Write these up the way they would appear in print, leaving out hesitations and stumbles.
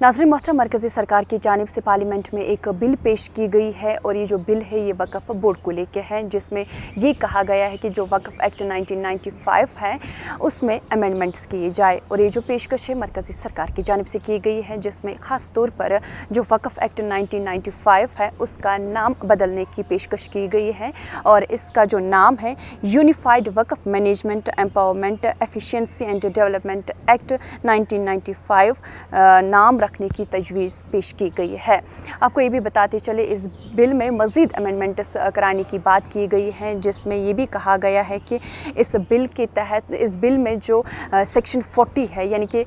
नाज़रीन मोहतरम, मरकज़ी सरकार की जानिब से पार्लियामेंट में एक बिल पेश की गई है और ये जो बिल है ये वक्फ़ बोर्ड को लेके है, जिसमें ये कहा गया है कि जो वक्फ़ एक्ट 1995 है उसमें अमेंडमेंट्स किए जाए। और ये जो पेशकश है मरकज़ी सरकार की जानिब से की गई है, जिसमें ख़ास तौर पर जो वक्फ़ एक्ट 1995 है उसका नाम बदलने की पेशकश की गई है और इसका जो नाम है unified Waqf management empowerment efficiency and development act 1995 नाम रखने की तजवीज़ पेश की गई है। आपको ये भी बताते चले, इस बिल में मज़ीद अमेंडमेंट्स कराने की बात की गई है, जिसमें ये भी कहा गया है कि इस बिल के तहत इस बिल में जो सेक्शन 40 है, यानी कि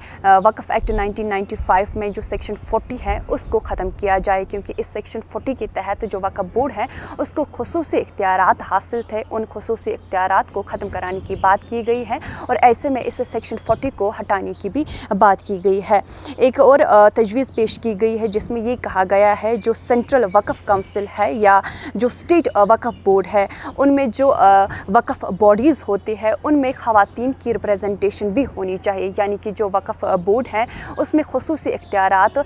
वक्फ़ एक्ट 1995 में जो सेक्शन 40 है उसको ख़त्म किया जाए, क्योंकि इस सेक्शन 40 के तहत जो वक्फ़ बोर्ड है उसको खुसूसी इख्तियारात हासिल थे, उन खुसूसी इख्तियारात को ख़त्म कराने की बात की गई है और ऐसे में इस सेक्शन 40 को हटाने की भी बात की गई है। एक और तजवीज़ पेश की गई है जिसमें ये कहा गया है जो सेंट्रल वक्फ़ काउंसिल है या जो स्टेट वक्फ़ बोर्ड है, उनमें जो वक्फ़ बॉडीज़ होती है उनमें ख़वातीन की रिप्रेजेंटेशन भी होनी चाहिए, यानी कि जो वक्फ़ बोर्ड है उसमें खुसूसी इख्तियारात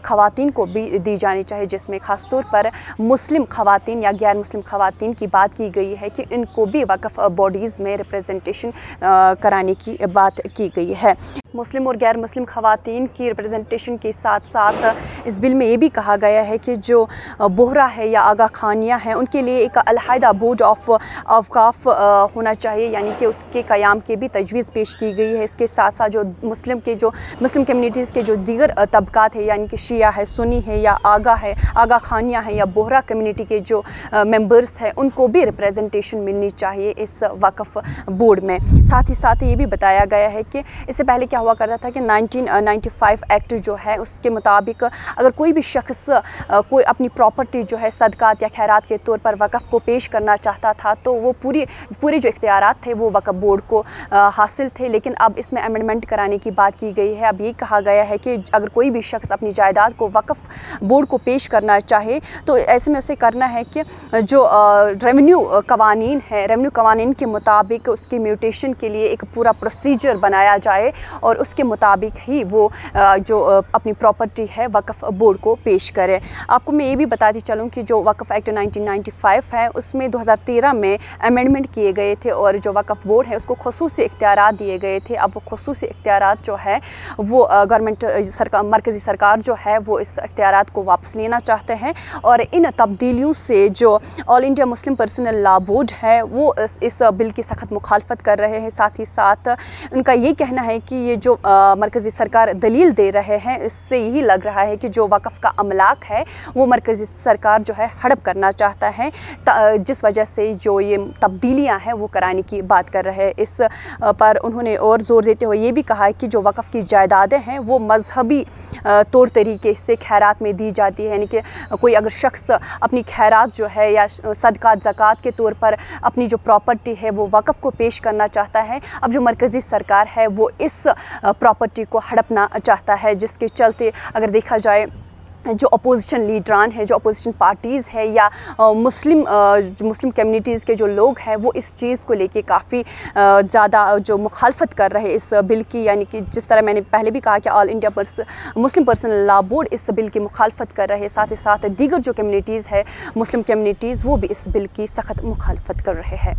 ख़वातीन को भी दी जानी चाहिए, जिसमें ख़ास तौर पर मुस्लिम ख़वातीन या गैर मुस्लिम ख़वातीन की बात की गई है कि इनको भी वक्फ़ बॉडीज़ में रिप्रेजेंटेशन कराने की बात की गई है। मुस्लिम और गैर मुस्लिम ख़वातीन की रिप्रेजेंटेशन के साथ साथ इस बिल में ये भी कहा गया है कि जो बोहरा है या आगा खानियाँ हैं उनके लिए एक अलहदा बोर्ड ऑफ अवकाफ़ होना चाहिए, यानी कि उसके क़याम की भी तजवीज़ पेश की गई है। इसके साथ साथ जो मुस्लिम कम्युनिटीज़ के जो दीगर तबकात है, यानी कि शिया है, सुन्नी है या आगा खानियाँ हैं या बोहरा कम्युनिटी के जो मेंबर्स हैं उनको भी रिप्रेजेंटेशन मिलनी चाहिए इस वक्फ़ बोर्ड में। साथ ही साथ ये भी बताया गया है कि इससे पहले क्या हुआ करता था कि 1995 एक्ट जो है उसके मुताबिक अगर कोई भी शख्स कोई अपनी प्रॉपर्टी जो है सदकात या खैरात के तौर पर वक्फ़ को पेश करना चाहता था तो वो पूरे जो इख्तियारात थे वो वक्फ़ बोर्ड को हासिल थे। लेकिन अब इसमें अमेंडमेंट कराने की बात की गई है। अब ये कहा गया है कि अगर कोई भी शख्स अपनी जायदाद को वक्फ़ बोर्ड को पेश करना चाहे तो ऐसे में उसे करना है कि जो रेवेन्यू कवानीन है, रेवेन्यू कवानीन के मुताबिक उसकी म्यूटेशन के लिए एक पूरा प्रोसीजर बनाया जाए और उसके मुताबिक ही वो जो अपनी प्रॉपर्टी है वक्फ़ बोर्ड को पेश करे। आपको मैं ये भी बताती चलूँ कि जो वक्फ़ एक्ट 1995 है उसमें 2013 में अमेंडमेंट किए गए थे और जो वक्फ़ बोर्ड है उसको खुसूसी इख्तियारात दिए गए थे। अब वो खुसूसी इख्तियारात जो है वो मरकज़ी सरकार जो है वो इस इख्तियारात को वापस लेना चाहते हैं और इन तब्दीलियों से जो all India Muslim personal law board है वो इस बिल की सख्त मुखालफत कर रहे हैं। साथ ही साथ उनका ये कहना है कि ये जो मरकज़ी सरकार दलील दे रहे हैं इससे यही लग रहा है कि जो वक्फ़ का अमलाक है वो मरकज़ी सरकार जो है हड़प करना चाहता है, जिस वजह से जो ये तब्दीलियां हैं वो कराने की बात कर रहे हैं। इस पर उन्होंने और ज़ोर देते हुए ये भी कहा है कि जो वक्फ़ की जायदादें हैं वो मजहबी तौर तरीके से खैरात में दी जाती है, यानी कि कोई अगर शख्स अपनी खैरात जो है या सदकात ज़कात के तौर पर अपनी जो प्रॉपर्टी है वो वक्फ़ को पेश करना चाहता है, अब जो मरकज़ी सरकार है वो इस प्रॉपर्टी को हड़पना चाहता है, जिसके चलते अगर देखा जाए जो अपोजिशन लीडरान है, जो अपोजिशन पार्टीज़ है या मुस्लिम कम्युनिटीज़ के जो लोग हैं वो इस चीज़ को लेके काफ़ी ज़्यादा जो मुखालफत कर रहे हैं इस बिल की, यानी कि जिस तरह मैंने पहले भी कहा कि all India Muslim personal law board इस बिल की मुखालफत कर रहे हैं, साथ ही साथ दीगर जो कम्युनिटीज़ है मुस्लिम कम्युनिटीज़ वो भी इस बिल की सख्त मुखालफत कर रहे हैं।